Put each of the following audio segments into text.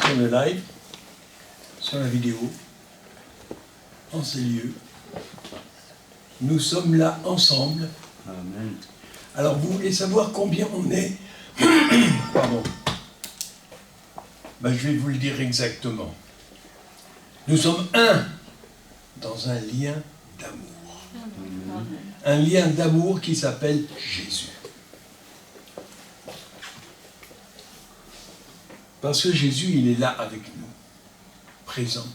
sur le live, sur la vidéo, en ces lieux. Nous sommes là ensemble. Amen. Alors vous voulez savoir combien on est? Pardon. Ben, je vais vous le dire exactement. Nous sommes un dans un lien d'amour. Un lien d'amour qui s'appelle Jésus. Parce que Jésus, il est là avec nous, présent.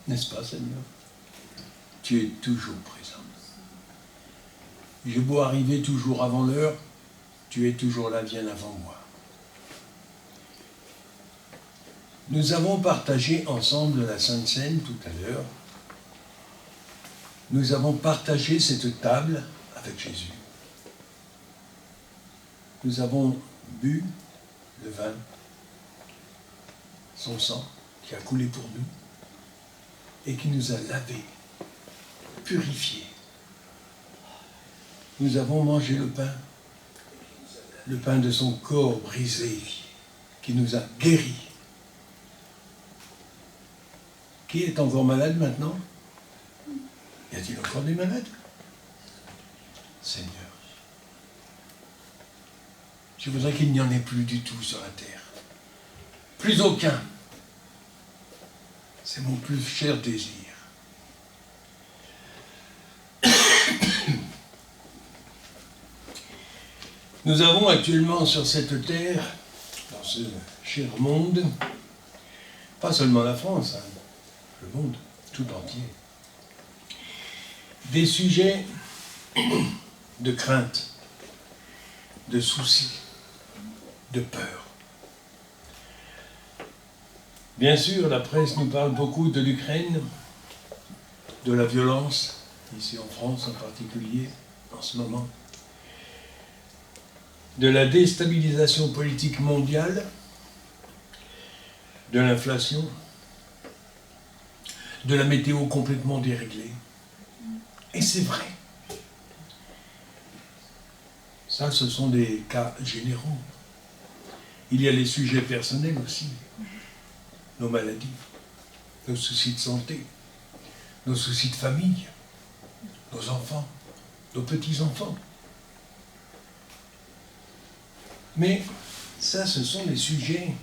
N'est-ce pas, Seigneur? Tu es toujours présent. J'ai beau arriver toujours avant l'heure, tu es toujours là bien avant moi. Nous avons partagé ensemble la Sainte Seine tout à l'heure. Nous avons partagé cette table avec Jésus. Nous avons bu le vin, son sang qui a coulé pour nous et qui nous a lavés, purifiés. Nous avons mangé le pain de son corps brisé qui nous a guéris. Qui est encore malade maintenant? Y a-t-il encore des malades? Seigneur, je voudrais qu'il n'y en ait plus du tout sur la terre. Plus aucun. C'est mon plus cher désir. Nous avons actuellement sur cette terre, dans ce cher monde, pas seulement la France, hein, le monde tout entier, des sujets de crainte, de soucis, de peur. Bien sûr, la presse nous parle beaucoup de l'Ukraine, de la violence, ici en France en particulier, en ce moment, de la déstabilisation politique mondiale, de l'inflation, de la météo complètement déréglée. Et c'est vrai. Ça, ce sont des cas généraux. Il y a les sujets personnels aussi. Nos maladies, nos soucis de santé, nos soucis de famille, nos enfants, nos petits-enfants. Mais ça, ce sont des sujets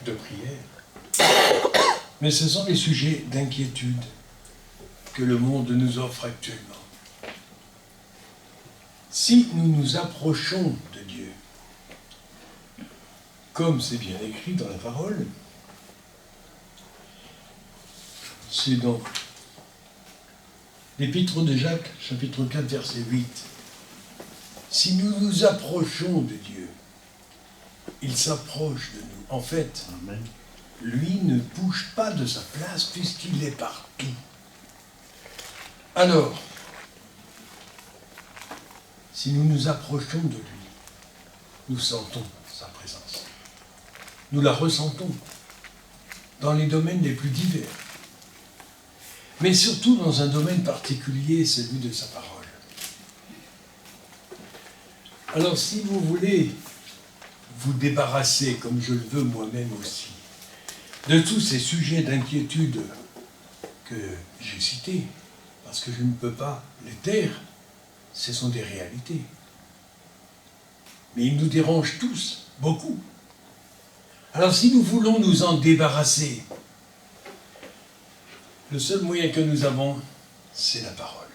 de prière. Mais ce sont des sujets d'inquiétude que le monde nous offre actuellement. Si nous nous approchons de Dieu, comme c'est bien écrit dans la parole, c'est dans l'Épître de Jacques, chapitre 4, verset 8. Si nous nous approchons de Dieu, il s'approche de nous. En fait, Amen. lui ne bouge pas de sa place puisqu'il est partout. Alors, si nous nous approchons de lui, nous sentons sa présence. Nous la ressentons dans les domaines les plus divers, mais surtout dans un domaine particulier, celui de sa parole. Alors, si vous voulez vous débarrasser, comme je le veux moi-même aussi, de tous ces sujets d'inquiétude que j'ai cités, parce que je ne peux pas les taire, ce sont des réalités. Mais ils nous dérangent tous, beaucoup. Alors si nous voulons nous en débarrasser, le seul moyen que nous avons, c'est la parole.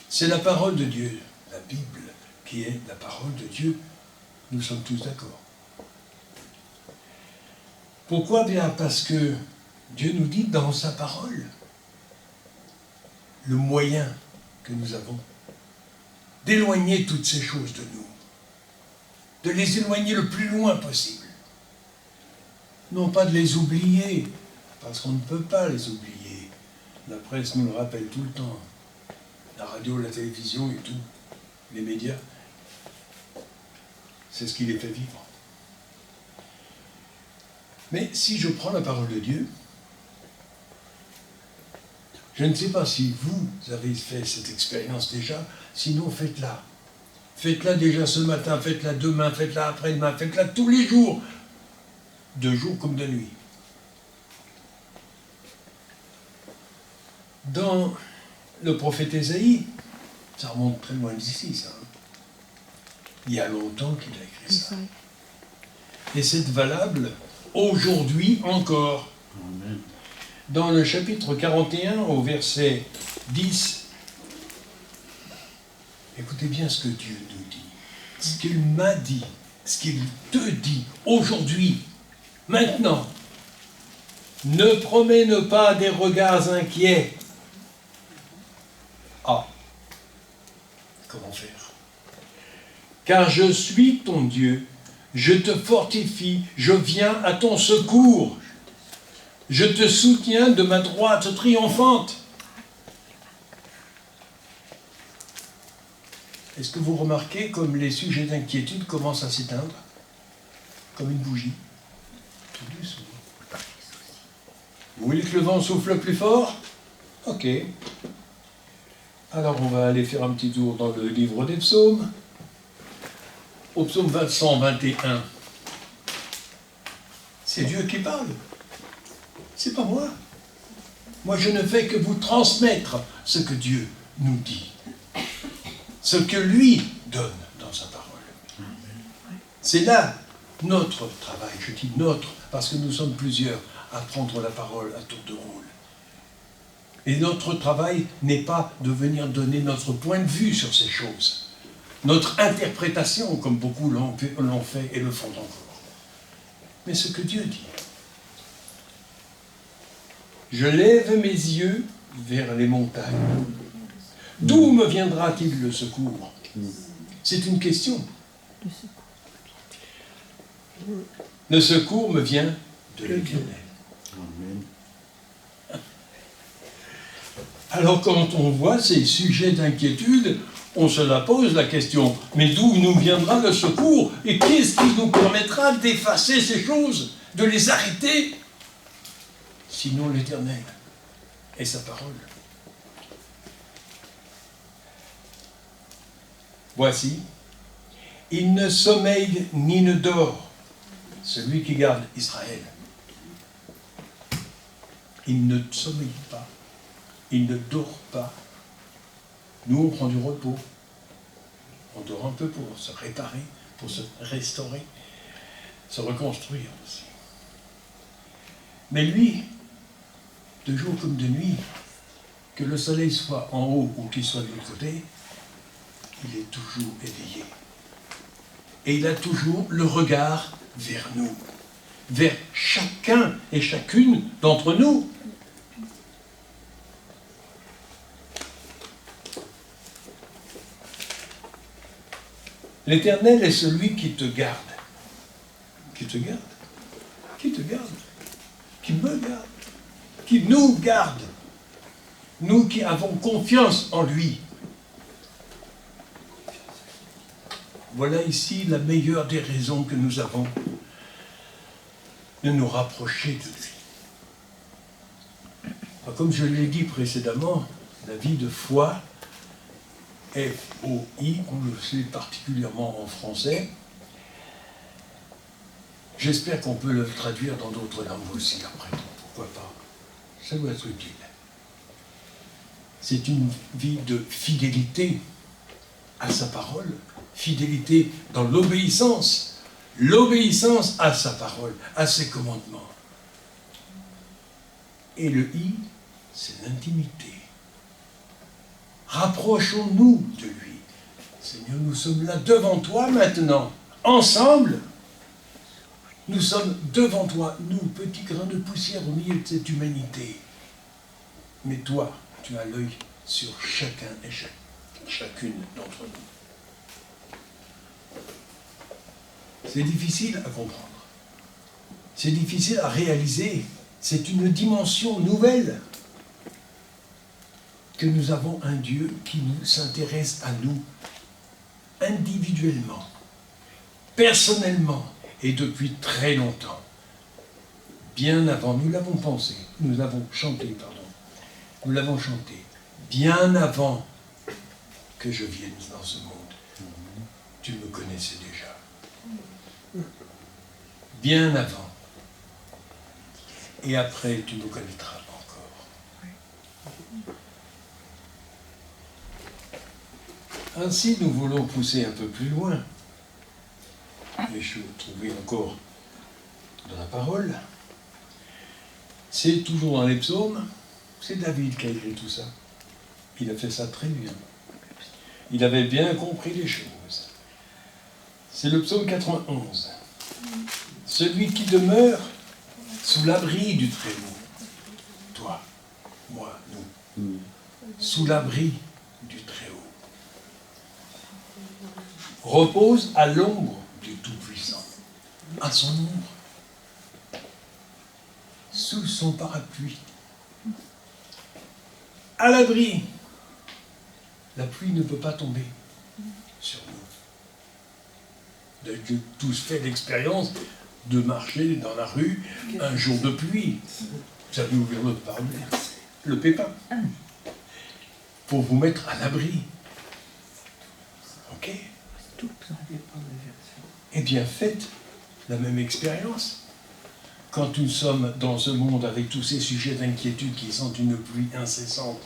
C'est la parole de Dieu, la Bible, qui est la parole de Dieu. Nous sommes tous d'accord. Pourquoi? Bien parce que Dieu nous dit dans sa parole le moyen que nous avons d'éloigner toutes ces choses de nous, de les éloigner le plus loin possible. Non pas de les oublier, parce qu'on ne peut pas les oublier. La presse nous le rappelle tout le temps. La radio, la télévision et tout, les médias, c'est ce qui les fait vivre. Mais si je prends la parole de Dieu, je ne sais pas si vous avez fait cette expérience déjà, sinon faites-la. Faites-la déjà ce matin, faites-la demain, faites-la après-demain, faites-la tous les jours, de jour comme de nuit. Dans le prophète Ésaïe, ça remonte très loin d'ici, ça. Il y a longtemps qu'il a écrit ça. Et c'est valable aujourd'hui encore. Amen. Dans le chapitre 41, au verset 10, écoutez bien ce que Dieu nous dit, ce qu'il m'a dit, ce qu'il te dit aujourd'hui, maintenant. Ne promène pas des regards inquiets. Ah, comment faire? Car je suis ton Dieu, je te fortifie, je viens à ton secours. Je te soutiens de ma droite triomphante. Est-ce que vous remarquez comme les sujets d'inquiétude commencent à s'éteindre? Comme une bougie. Tout doucement. Vous voulez que le vent souffle plus fort? Ok. Alors on va aller faire un petit tour dans le livre des psaumes. Au psaume 121. C'est Dieu qui parle. C'est pas moi. Moi, je ne fais que vous transmettre ce que Dieu nous dit. Ce que lui donne dans sa parole. C'est là notre travail. Je dis notre, parce que nous sommes plusieurs à prendre la parole à tour de rôle. Et notre travail n'est pas de venir donner notre point de vue sur ces choses. Notre interprétation, comme beaucoup l'ont fait et le font encore. Mais ce que Dieu dit. Je lève mes yeux vers les montagnes. D'où me viendra-t-il le secours? C'est une question. Le secours me vient de l'Éternel. Alors quand on voit ces sujets d'inquiétude, on se la pose la question, mais d'où nous viendra le secours? Et qu'est-ce qui nous permettra d'effacer ces choses, de les arrêter? Sinon l'Éternel et sa parole. Voici, il ne sommeille ni ne dort, celui qui garde Israël. Il ne sommeille pas, il ne dort pas. Nous, on prend du repos. On dort un peu pour se réparer, pour se restaurer, se reconstruire aussi. Mais lui, de jour comme de nuit, que le soleil soit en haut ou qu'il soit de l'autre côté, il est toujours éveillé. Et il a toujours le regard vers nous, vers chacun et chacune d'entre nous. L'Éternel est celui qui te garde. Qui te garde? Qui te garde? Qui me garde? Qui nous garde? Nous qui avons confiance en lui. Voilà ici la meilleure des raisons que nous avons de nous rapprocher de lui. Comme je l'ai dit précédemment, la vie de foi, F-O-I, on le sait particulièrement en français. J'espère qu'on peut le traduire dans d'autres langues aussi après, pourquoi pas. Ça doit être utile. C'est une vie de fidélité à sa parole, fidélité dans l'obéissance à sa parole, à ses commandements. Et le I, c'est l'intimité. Rapprochons-nous de lui. Seigneur, nous sommes là devant toi maintenant, ensemble. Nous sommes devant toi, nous, petits grains de poussière au milieu de cette humanité. Mais toi, tu as l'œil sur chacun et chacune d'entre nous. C'est difficile à comprendre. C'est difficile à réaliser. C'est une dimension nouvelle. Que nous avons un Dieu qui s'intéresse à nous individuellement, personnellement et depuis très longtemps. Bien avant, nous l'avons pensé, nous l'avons chanté, pardon. Nous l'avons chanté bien avant que je vienne dans ce monde. tu me connaissais déjà. Bien avant. Et après, tu me connaîtras encore. Ainsi, nous voulons pousser un peu plus loin les choses trouvées encore dans la parole. C'est toujours dans les psaumes, c'est David qui a écrit tout ça. Il a fait ça très bien. Il avait bien compris les choses. C'est le psaume 91. Celui qui demeure sous l'abri du Très-Haut. Toi, moi, nous. Sous l'abri du Très-Haut. Repose à l'ombre du Tout-Puissant. À son ombre. Sous son parapluie. À l'abri. La pluie ne peut pas tomber sur nous. Vous avez tous fait l'expérience de marcher dans la rue un jour de pluie. Vous avez ouvert votre parapluie, le pépin, pour vous mettre à l'abri. Ok? Eh bien, faites la même expérience. Quand nous sommes dans ce monde avec tous ces sujets d'inquiétude qui sont une pluie incessante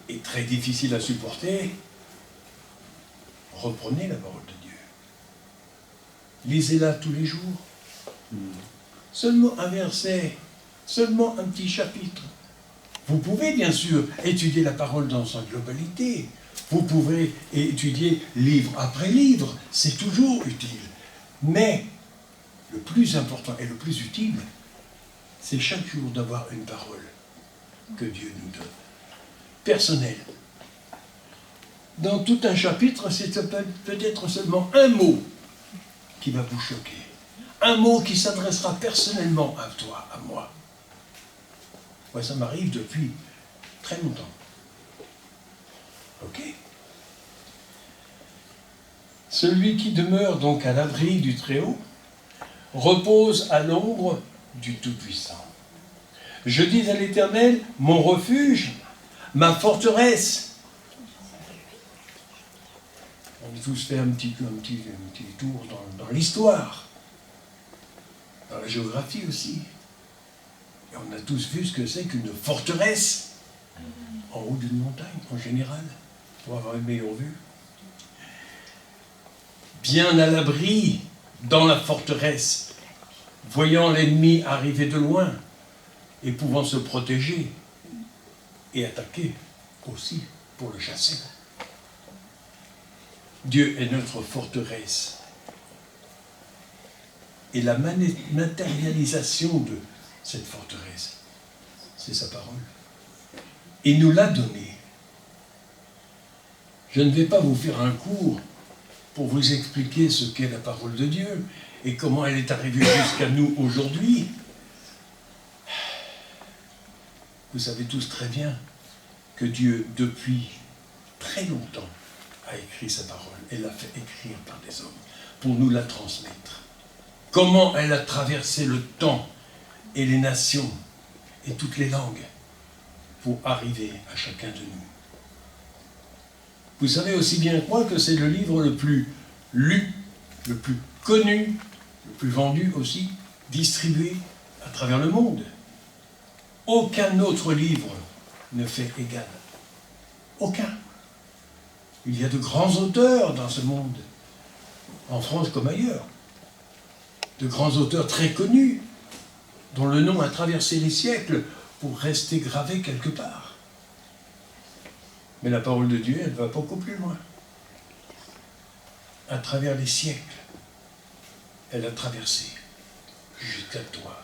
et très difficile à supporter, reprenez la parole de Dieu. Lisez-la tous les jours. Seulement un verset, seulement un petit chapitre. Vous pouvez bien sûr étudier la parole dans sa globalité. Vous pouvez étudier livre après livre, c'est toujours utile. Mais le plus important et le plus utile, c'est chaque jour d'avoir une parole que Dieu nous donne. Personnelle. Dans tout un chapitre, c'est peut-être seulement un mot qui va vous choquer. Un mot qui s'adressera personnellement à toi, à moi. Moi, ça m'arrive depuis très longtemps. Ok? Celui qui demeure donc à l'abri du Très-Haut repose à l'ombre du Tout-Puissant. Je dis à l'Éternel, mon refuge, ma forteresse. On a tous fait un petit tour dans l'histoire, dans la géographie aussi. Et on a tous vu ce que c'est qu'une forteresse en haut d'une montagne, en général, pour avoir une meilleure vue. Bien à l'abri dans la forteresse, voyant l'ennemi arriver de loin et pouvant se protéger et attaquer aussi pour le chasser. Dieu est notre forteresse. Et la matérialisation de cette forteresse, c'est sa parole. Il nous l'a donnée. Je ne vais pas vous faire un cours pour vous expliquer ce qu'est la parole de Dieu et comment elle est arrivée jusqu'à nous aujourd'hui. Vous savez tous très bien que Dieu, depuis très longtemps, a écrit sa parole et l'a fait écrire par des hommes pour nous la transmettre. Comment elle a traversé le temps et les nations et toutes les langues pour arriver à chacun de nous. Vous savez aussi bien que moi que c'est le livre le plus lu, le plus connu, le plus vendu aussi, distribué à travers le monde. Aucun autre livre ne fait égal. Aucun. Il y a de grands auteurs dans ce monde, en France comme ailleurs. De grands auteurs très connus, dont le nom a traversé les siècles pour rester gravé quelque part. Mais la parole de Dieu, elle va beaucoup plus loin. À travers les siècles, elle a traversé jusqu'à toi,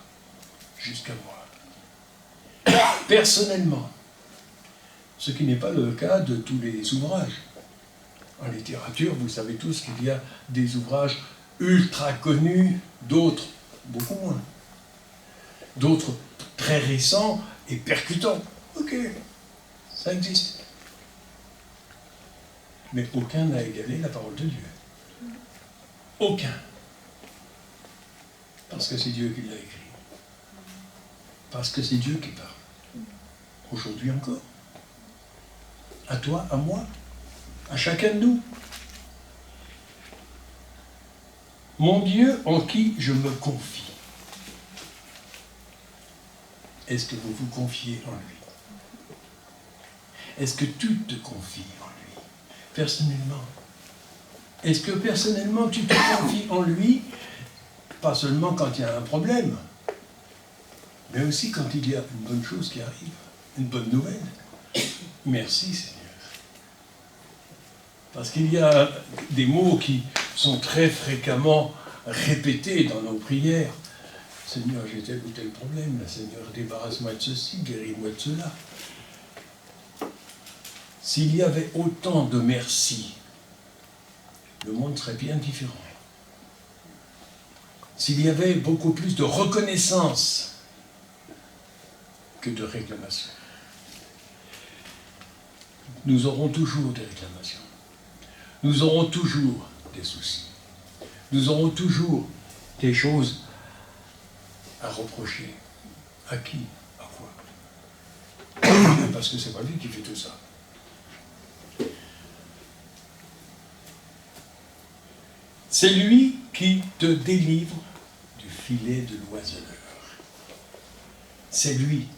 jusqu'à moi. Personnellement, ce qui n'est pas le cas de tous les ouvrages. En littérature, vous savez tous qu'il y a des ouvrages ultra connus, d'autres beaucoup moins. D'autres très récents et percutants. Ok, ça existe. Mais aucun n'a égalé la parole de Dieu. Aucun. Parce que c'est Dieu qui l'a écrit. Parce que c'est Dieu qui parle. Aujourd'hui encore. À toi, à moi, à chacun de nous. Mon Dieu en qui je me confie. Est-ce que vous vous confiez en lui? Est-ce que tu te confies en lui, personnellement? Est-ce que personnellement tu te confies en lui, pas seulement quand il y a un problème, mais aussi quand il y a une bonne chose qui arrive, une bonne nouvelle? Merci Seigneur. Parce qu'il y a des mots qui sont très fréquemment répétés dans nos prières. Seigneur, j'ai tel ou tel problème. Seigneur, débarrasse-moi de ceci, guéris-moi de cela. S'il y avait autant de merci, le monde serait bien différent. S'il y avait beaucoup plus de reconnaissance que de réclamation. Nous aurons toujours des réclamations. Nous aurons toujours des soucis. Nous aurons toujours des choses à reprocher. À qui? À quoi? Parce que c'est pas lui qui fait tout ça. C'est lui qui te délivre du filet de l'oiseleur. C'est lui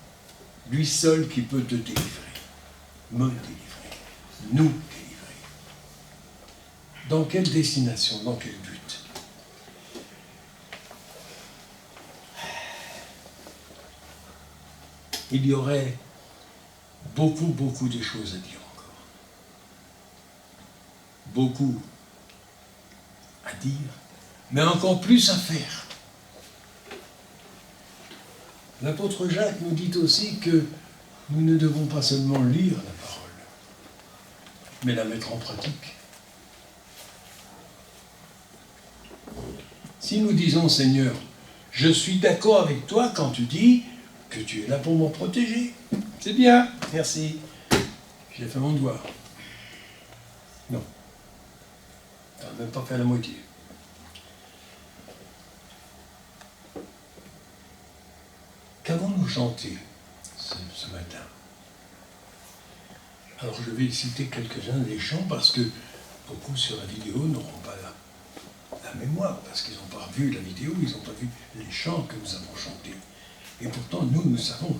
seul qui peut te délivrer, me délivrer, nous délivrer. Dans quelle destination, dans quel but? Il y aurait beaucoup de choses à dire encore. Beaucoup à dire, mais encore plus à faire. L'apôtre Jacques nous dit aussi que nous ne devons pas seulement lire la parole, mais la mettre en pratique. Si nous disons, Seigneur, je suis d'accord avec toi quand tu dis que tu es là pour me protéger. C'est bien, merci. J'ai fait mon devoir. Non. Tu n'as même pas fait la moitié. Qu'avons-nous chanté ce matin? Alors je vais citer quelques-uns des chants parce que beaucoup sur la vidéo n'auront pas la mémoire, parce qu'ils n'ont pas vu la vidéo, ils n'ont pas vu les chants que nous avons chantés. Et pourtant, nous savons.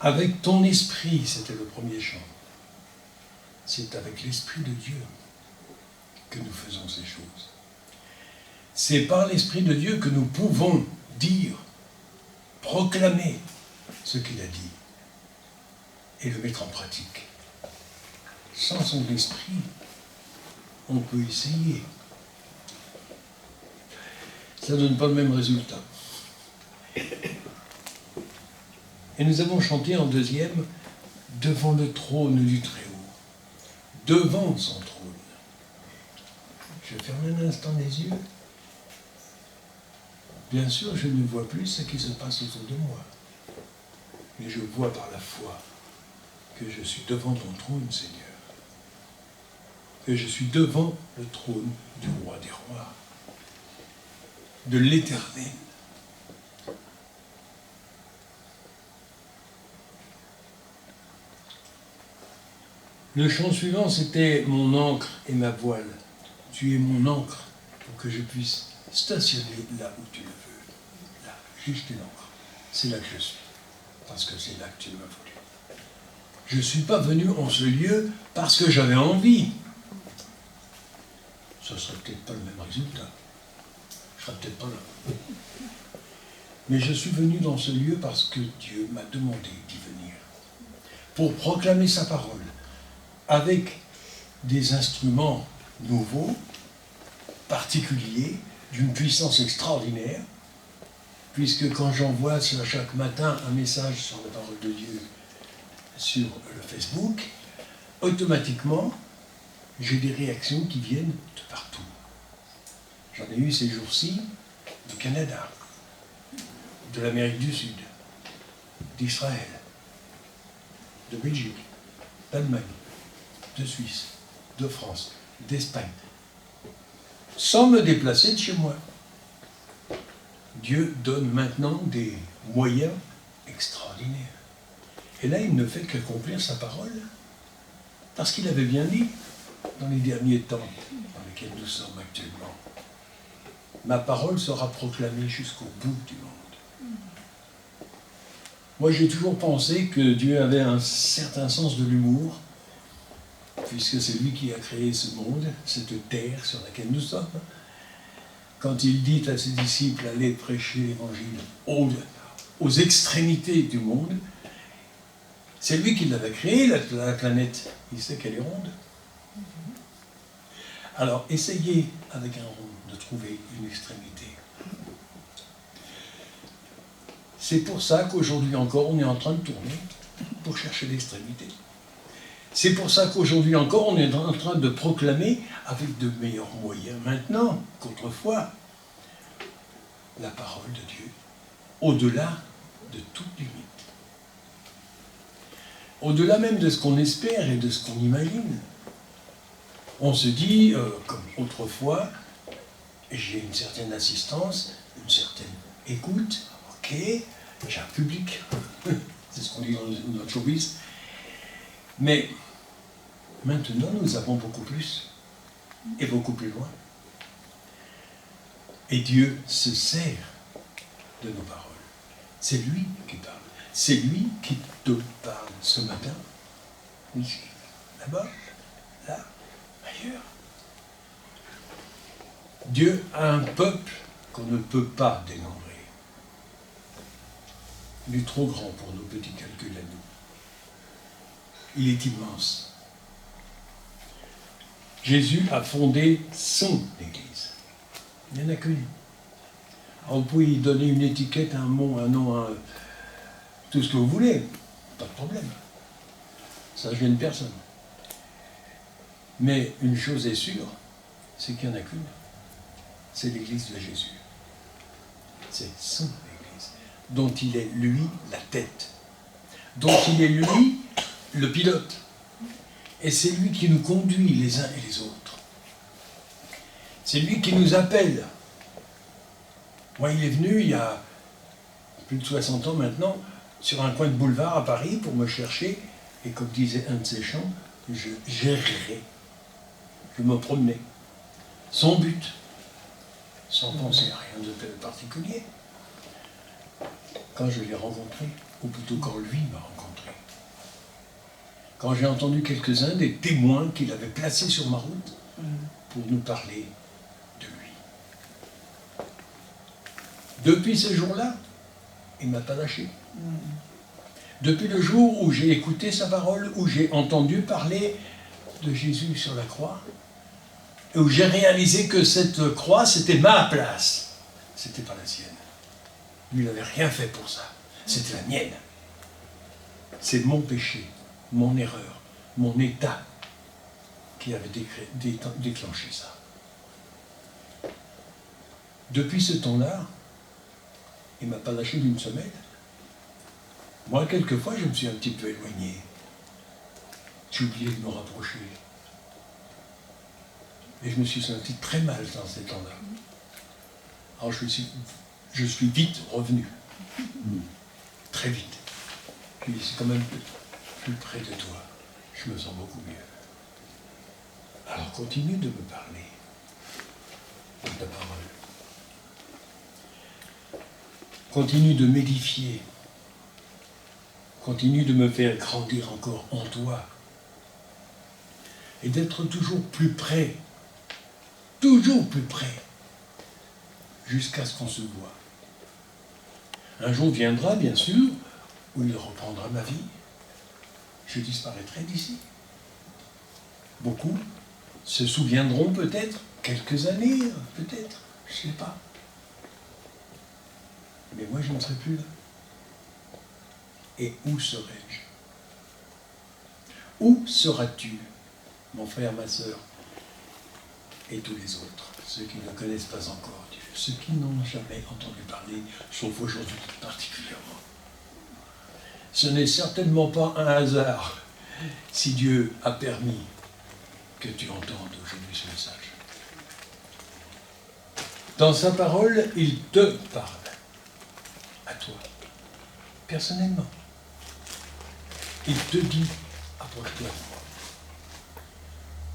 Avec ton esprit, c'était le premier chant. C'est avec l'Esprit de Dieu que nous faisons ces choses. C'est par l'Esprit de Dieu que nous pouvons dire, proclamer ce qu'il a dit et le mettre en pratique. Sans son esprit, on peut essayer. Ça ne donne pas le même résultat. Et nous avons chanté en deuxième, devant le trône du Très-Haut, devant son trône. Je ferme un instant les yeux. Bien sûr, je ne vois plus ce qui se passe autour de moi. Mais je vois par la foi que je suis devant ton trône, Seigneur. Que je suis devant le trône du roi des rois, de l'Éternel. Le chant suivant, c'était mon ancre et ma voile. Tu es mon ancre pour que je puisse stationner là où tu le veux. Là, juste une ancre. C'est là que je suis, parce que c'est là que tu m'as voulu. Je ne suis pas venu en ce lieu parce que j'avais envie. Ça ne serait peut-être pas le même résultat. Je ne serais peut-être pas là. Mais je suis venu dans ce lieu parce que Dieu m'a demandé d'y venir. Pour proclamer sa parole. Avec des instruments nouveaux, particuliers, d'une puissance extraordinaire, puisque quand j'envoie chaque matin un message sur la parole de Dieu sur le Facebook, automatiquement, j'ai des réactions qui viennent de partout. J'en ai eu ces jours-ci du Canada, de l'Amérique du Sud, d'Israël, de Belgique, d'Allemagne, de Suisse, de France, d'Espagne, sans me déplacer de chez moi. Dieu donne maintenant des moyens extraordinaires. Et là, il ne fait qu'accomplir sa parole, parce qu'il avait bien dit, dans les derniers temps dans lesquels nous sommes actuellement, ma parole sera proclamée jusqu'au bout du monde. Moi, j'ai toujours pensé que Dieu avait un certain sens de l'humour, puisque c'est lui qui a créé ce monde, cette terre sur laquelle nous sommes. Quand il dit à ses disciples, allez prêcher l'évangile aux extrémités du monde, c'est lui qui l'avait créée, la planète. Il sait qu'elle est ronde. Alors, essayez, avec un rond, de trouver une extrémité. C'est pour ça qu'aujourd'hui encore, on est en train de tourner pour chercher l'extrémité. C'est pour ça qu'aujourd'hui encore, on est en train de proclamer avec de meilleurs moyens maintenant qu'autrefois la parole de Dieu, au-delà de toute limite. Au-delà même de ce qu'on espère et de ce qu'on imagine. On se dit, comme autrefois, j'ai une certaine assistance, une certaine écoute, ok, j'ai un public, c'est ce qu'on dit dans notre showbiz. Mais maintenant, nous avons beaucoup plus, et beaucoup plus loin. Et Dieu se sert de nos paroles. C'est lui qui parle. C'est lui qui te parle ce matin, ici, là-bas, là, ailleurs. Dieu a un peuple qu'on ne peut pas dénombrer. Il est trop grand pour nos petits calculs à nous. Il est immense. Jésus a fondé son Église. Il n'y en a qu'une. Alors vous pouvez y donner une étiquette, un mot, un nom, tout ce que vous voulez. Pas de problème. Ça ne gêne personne. Mais une chose est sûre, c'est qu'il n'y en a qu'une. C'est l'Église de Jésus. C'est son Église, dont il est, lui, la tête. Dont il est, lui, le pilote. Et c'est lui qui nous conduit les uns et les autres. C'est lui qui nous appelle. Moi, il est venu il y a plus de 60 ans maintenant, sur un coin de boulevard à Paris pour me chercher. Et comme disait un de ses chants, je gérerais. Je me promenais. Son but, sans penser à rien de particulier. Quand je l'ai rencontré, ou plutôt quand lui m'a rencontré, quand j'ai entendu quelques-uns des témoins qu'il avait placés sur ma route pour nous parler de lui. Depuis ce jour-là, il ne m'a pas lâché. Depuis le jour où j'ai écouté sa parole, où j'ai entendu parler de Jésus sur la croix, et où j'ai réalisé que cette croix, c'était ma place. C'était pas la sienne. Lui, il n'avait rien fait pour ça. C'était la mienne. C'est mon péché, mon erreur, mon état qui avait déclenché ça. Depuis ce temps-là, il ne m'a pas lâché d'une semelle. Moi, quelquefois, je me suis un petit peu éloigné. J'ai oublié de me rapprocher. Et je me suis senti très mal dans ces temps-là. Alors je suis vite revenu. Très vite. Puis c'est quand même plus près de toi. Je me sens beaucoup mieux. Alors continue de me parler de ta parole. Continue de m'édifier. Continue de me faire grandir encore en toi. Et d'être toujours plus près. Toujours plus près. Jusqu'à ce qu'on se voit. Un jour viendra, bien sûr, où il reprendra ma vie. Je disparaîtrai d'ici. Beaucoup se souviendront peut-être, quelques années, peut-être, je ne sais pas. Mais moi, je ne serai plus là. Et où serai-je? Où seras-tu, mon frère, ma sœur, et tous les autres, ceux qui ne connaissent pas encore Dieu, ceux qui n'ont jamais entendu parler, sauf aujourd'hui particulièrement? Ce n'est certainement pas un hasard si Dieu a permis que tu entendes aujourd'hui ce message. Dans sa parole, il te parle, à toi, personnellement. Il te dit, approche-toi de moi.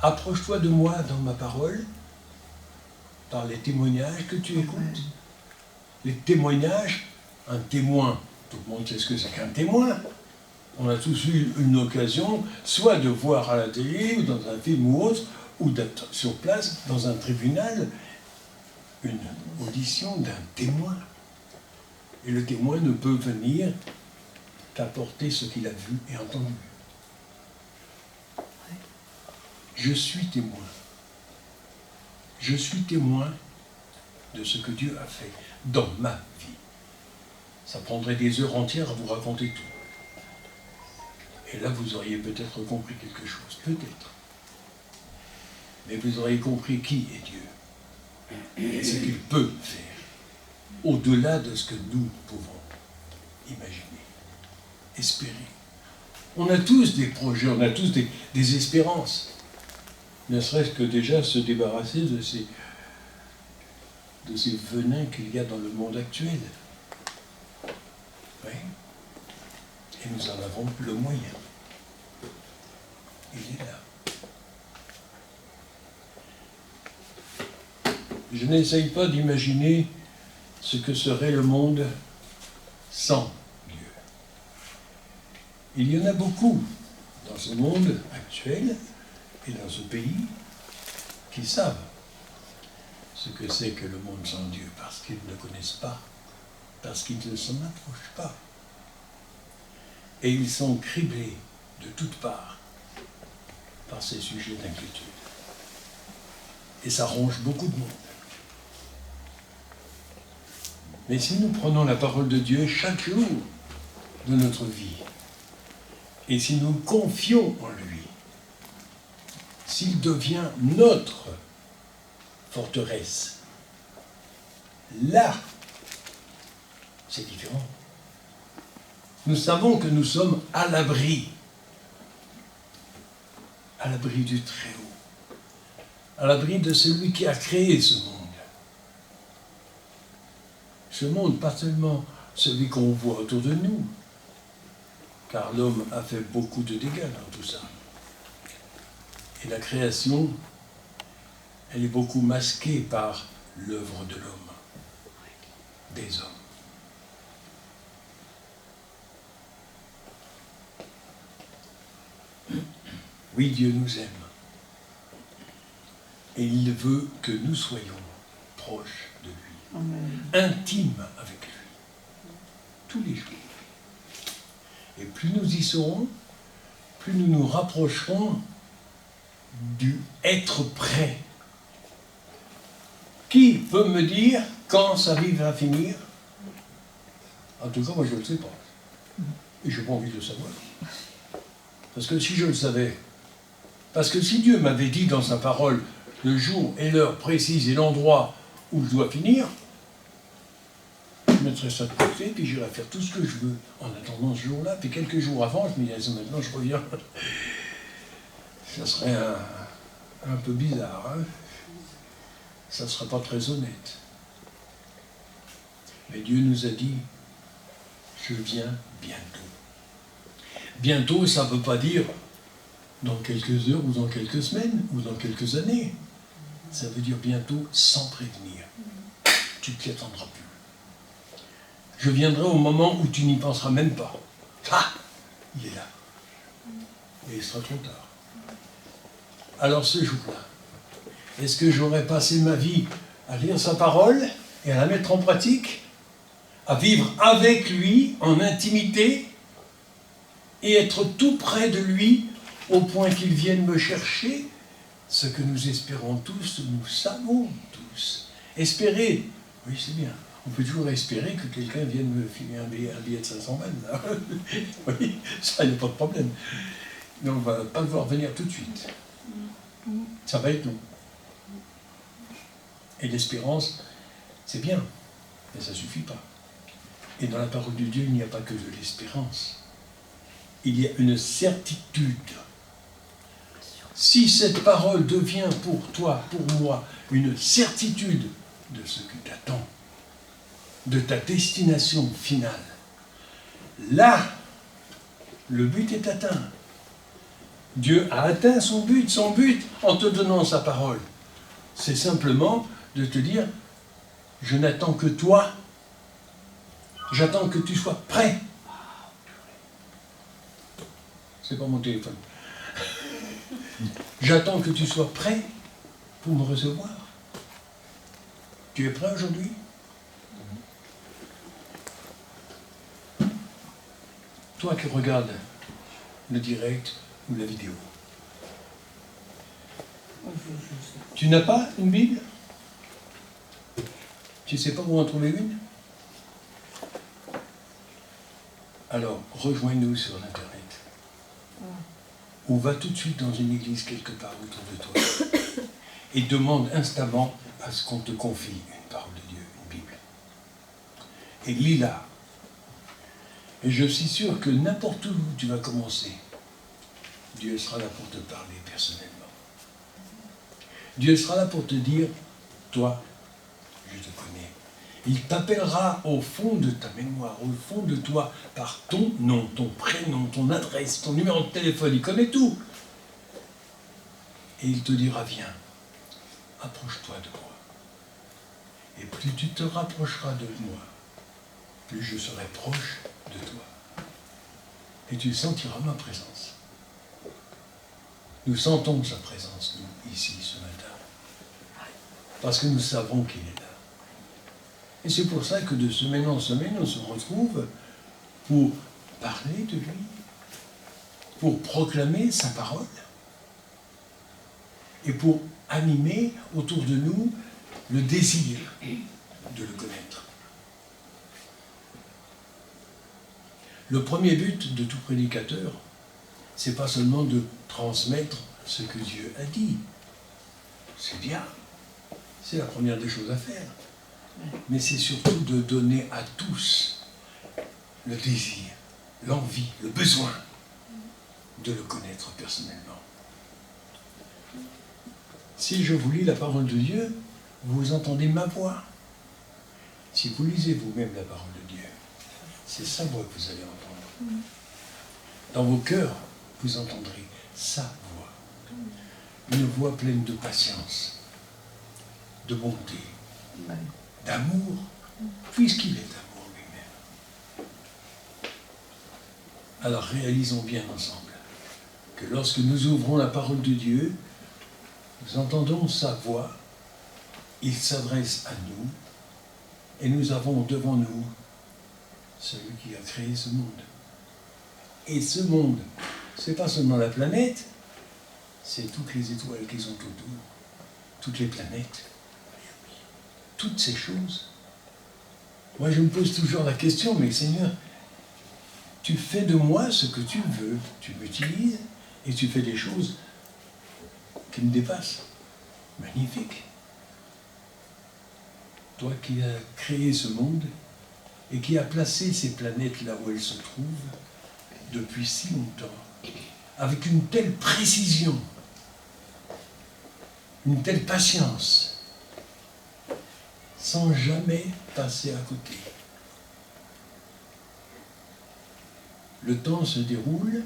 approche-toi de moi dans ma parole, par les témoignages que tu écoutes. Les témoignages, un témoin, tout le monde sait ce que c'est qu'un témoin. On a tous eu une occasion, soit de voir à la télé, ou dans un film ou autre, ou d'être sur place, dans un tribunal, une audition d'un témoin. Et le témoin ne peut venir t'apporter ce qu'il a vu et entendu. Je suis témoin. Je suis témoin de ce que Dieu a fait dans ma vie. Ça prendrait des heures entières à vous raconter tout. Et là, vous auriez peut-être compris quelque chose, peut-être. Mais vous auriez compris qui est Dieu et ce qu'il peut faire, au-delà de ce que nous pouvons imaginer, espérer. On a tous des projets, on a tous des espérances. Ne serait-ce que déjà se débarrasser de ces venins qu'il y a dans le monde actuel. Oui. Et nous en avons le moyen. Il est là. Je n'essaye pas d'imaginer ce que serait le monde sans Dieu. Il y en a beaucoup dans ce monde actuel et dans ce pays qui savent ce que c'est que le monde sans Dieu, parce qu'ils ne connaissent pas, parce qu'ils ne s'en approchent pas. Et ils sont criblés de toutes parts par ces sujets d'inquiétude. Et ça ronge beaucoup de monde. Mais si nous prenons la parole de Dieu chaque jour de notre vie, et si nous confions en lui, s'il devient notre forteresse, là, c'est différent. Nous savons que nous sommes à l'abri du Très-Haut, à l'abri de celui qui a créé ce monde. Ce monde, pas seulement celui qu'on voit autour de nous, car l'homme a fait beaucoup de dégâts dans tout ça. Et la création, elle est beaucoup masquée par l'œuvre de l'homme, des hommes. Oui, Dieu nous aime. Et il veut que nous soyons proches de lui, intimes avec lui, tous les jours. Et plus nous y serons, plus nous nous rapprocherons du être prêt. Qui peut me dire quand ça va finir? En tout cas, moi je ne le sais pas. Et je n'ai pas envie de le savoir. Parce que si je le savais, parce que si Dieu m'avait dit dans sa parole le jour et l'heure précise et l'endroit où je dois finir, je mettrais ça de côté, puis j'irais faire tout ce que je veux en attendant ce jour-là. Puis quelques jours avant, je me disais, maintenant je reviens. Ça serait un peu bizarre, hein? Ça ne serait pas très honnête. Mais Dieu nous a dit, je viens bientôt. Bientôt, ça ne veut pas dire dans quelques heures ou dans quelques semaines ou dans quelques années. Ça veut dire bientôt sans prévenir. Tu ne t'y attendras plus. Je viendrai au moment où tu n'y penseras même pas. Ah, il est là. Et il sera trop tard. Alors ce jour-là, est-ce que j'aurais passé ma vie à lire sa parole et à la mettre en pratique, à vivre avec lui en intimité et être tout près de lui au point qu'il vienne me chercher? Ce que nous espérons tous, nous savons tous. Espérer, oui c'est bien. On peut toujours espérer que quelqu'un vienne me filer un billet de 500 balles. Là. Oui, ça, il n'y a pas de problème. Mais on ne va pas le voir venir tout de suite. Ça va être long. Et l'espérance, c'est bien, mais ça ne suffit pas. Et dans la parole de Dieu, il n'y a pas que de l'espérance. Il y a une certitude. Si cette parole devient pour toi, pour moi, une certitude de ce qui t'attend, de ta destination finale, là, le but est atteint. Dieu a atteint son but en te donnant sa parole. C'est simplement de te dire, je n'attends que toi, j'attends que tu sois prêt. C'est pas mon téléphone. J'attends que tu sois prêt pour me recevoir. Tu es prêt aujourd'hui? Toi qui regardes le direct ou la vidéo, tu n'as pas une Bible? Tu ne sais pas où en trouver une? Alors, rejoins-nous sur Internet. Ou va tout de suite dans une église quelque part autour de toi et demande instamment à ce qu'on te confie une parole de Dieu, une Bible. Et lis-la. Et je suis sûr que n'importe où tu vas commencer, Dieu sera là pour te parler personnellement. Dieu sera là pour te dire, toi, je te connais. Il t'appellera au fond de ta mémoire, au fond de toi, par ton nom, ton prénom, ton adresse, ton numéro de téléphone, il connaît tout. Et il te dira, viens, approche-toi de moi. Et plus tu te rapprocheras de moi, plus je serai proche de toi. Et tu sentiras ma présence. Nous sentons sa présence, nous, ici, ce matin. Parce que nous savons qu'il est là. Et c'est pour ça que de semaine en semaine, on se retrouve pour parler de lui, pour proclamer sa parole, et pour animer autour de nous le désir de le connaître. Le premier but de tout prédicateur, c'est pas seulement de transmettre ce que Dieu a dit. C'est bien, c'est la première des choses à faire. Mais c'est surtout de donner à tous le désir, l'envie, le besoin de le connaître personnellement. Si je vous lis la parole de Dieu, vous entendez ma voix. Si vous lisez vous-même la parole de Dieu, c'est sa voix que vous allez entendre. Dans vos cœurs, vous entendrez sa voix. Une voix pleine de patience, de bonté, d'amour, puisqu'il est d'amour lui-même. Alors réalisons bien ensemble que lorsque nous ouvrons la parole de Dieu, nous entendons sa voix, il s'adresse à nous, et nous avons devant nous celui qui a créé ce monde. Et ce monde, ce n'est pas seulement la planète, c'est toutes les étoiles qui sont autour, toutes les planètes, toutes ces choses. Moi, je me pose toujours la question, mais Seigneur, tu fais de moi ce que tu veux, tu m'utilises, et tu fais des choses qui me dépassent. Magnifique. Toi qui as créé ce monde, et qui as placé ces planètes là où elles se trouvent, depuis si longtemps, avec une telle précision, une telle patience, sans jamais passer à côté. Le temps se déroule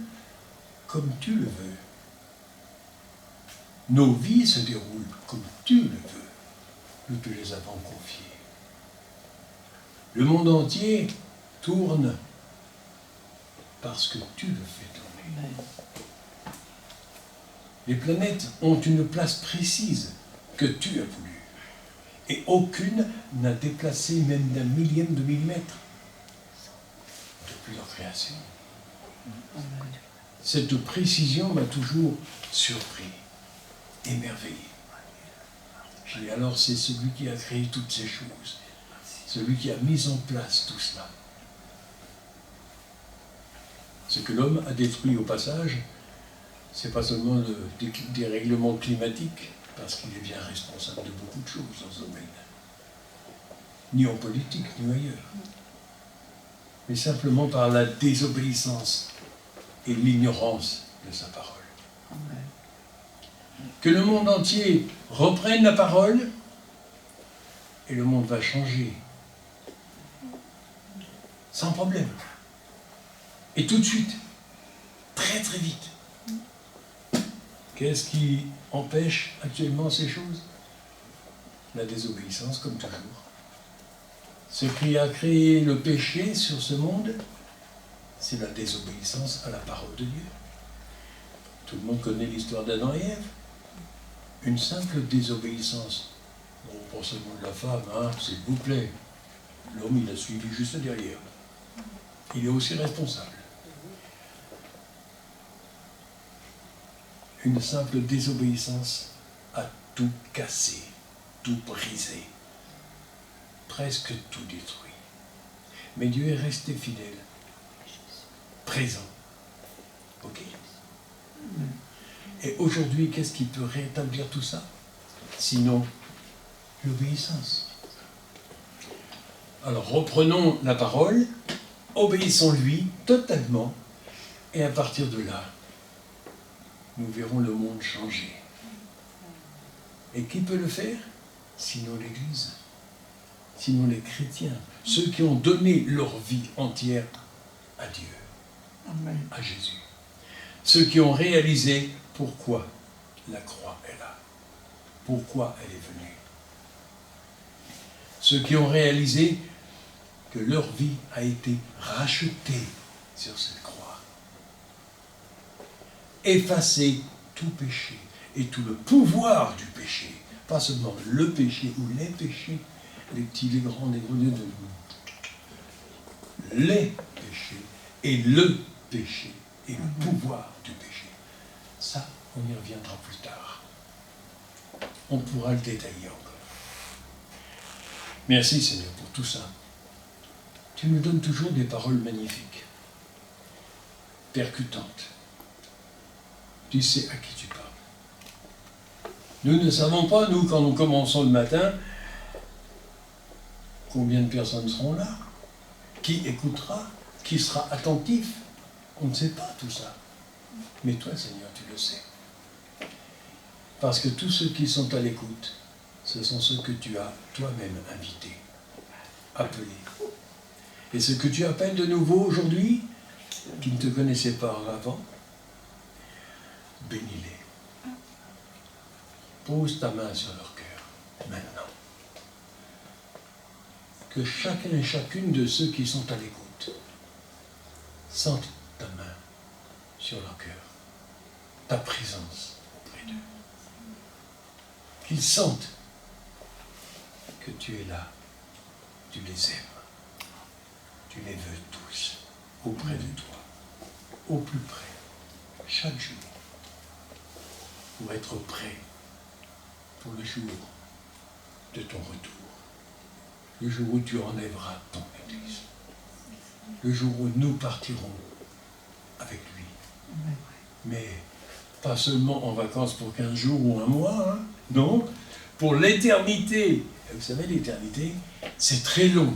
comme tu le veux. Nos vies se déroulent comme tu le veux. Nous te les avons confiées. Le monde entier tourne parce que tu le fais tourner. Les planètes ont une place précise que tu as voulu. Et aucune n'a déplacé même d'un millième de millimètre depuis leur création. Cette précision m'a toujours surpris, émerveillé. J'ai dit alors c'est celui qui a créé toutes ces choses, celui qui a mis en place tout cela. Ce que l'homme a détruit au passage, c'est pas seulement le dérèglement climatique, parce qu'il est bien responsable de beaucoup de choses dans ce domaine, ni en politique, ni ailleurs, mais simplement par la désobéissance et l'ignorance de sa parole. Que le monde entier reprenne la parole, et le monde va changer. Sans problème. Et tout de suite. Très très vite. Qu'est-ce qui empêche actuellement ces choses? La désobéissance, comme toujours. Ce qui a créé le péché sur ce monde, c'est la désobéissance à la parole de Dieu. Tout le monde connaît l'histoire d'Adam et Ève. Une simple désobéissance. Bon, pas seulement de la femme, hein, s'il vous plaît. L'homme, il a suivi juste derrière. Il est aussi responsable. Une simple désobéissance a tout cassé, tout brisé, presque tout détruit. Mais Dieu est resté fidèle, présent. Ok? Et aujourd'hui, qu'est-ce qui peut rétablir tout ça? Sinon, l'obéissance. Alors reprenons la parole, obéissons-lui totalement, et à partir de là, nous verrons le monde changer. Et qui peut le faire? Sinon l'Église, sinon les chrétiens, ceux qui ont donné leur vie entière à Dieu, Amen. à Jésus. Ceux qui ont réalisé pourquoi la croix est là, pourquoi elle est venue. Ceux qui ont réalisé que leur vie a été rachetée sur cette croix. Effacer tout péché et tout le pouvoir du péché, pas seulement le péché ou les péchés, les petits, les grands, les gros, les péchés et le péché et le pouvoir du péché. Ça, on y reviendra plus tard. On pourra le détailler encore. Merci Seigneur pour tout ça. Tu nous donnes toujours des paroles magnifiques, percutantes. Tu sais à qui tu parles. Nous ne savons pas, nous, quand nous commençons le matin, combien de personnes seront là, qui écoutera, qui sera attentif. On ne sait pas tout ça. Mais toi, Seigneur, tu le sais. Parce que tous ceux qui sont à l'écoute, ce sont ceux que tu as toi-même invités, appelés. Et ceux que tu appelles de nouveau aujourd'hui, qui ne te connaissaient pas avant, bénis-les. Pose ta main sur leur cœur, maintenant. Que chacun et chacune de ceux qui sont à l'écoute sentent ta main sur leur cœur, ta présence auprès d'eux. Qu'ils sentent que tu es là, tu les aimes, tu les veux tous auprès de toi, au plus près, chaque jour, pour être prêt pour le jour de ton retour, le jour où tu enlèveras ton Église, le jour où nous partirons avec lui. Mais pas seulement en vacances pour 15 jours ou un mois, hein, non, pour l'éternité. Vous savez, l'éternité, c'est très long.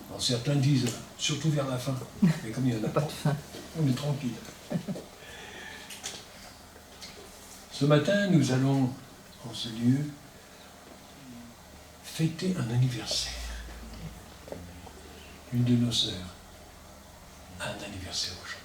Alors, certains disent, surtout vers la fin, mais comme il n'y en a pas, on est tranquille. Ce matin, nous allons, en ce lieu, fêter un anniversaire. Une de nos sœurs a un anniversaire aujourd'hui.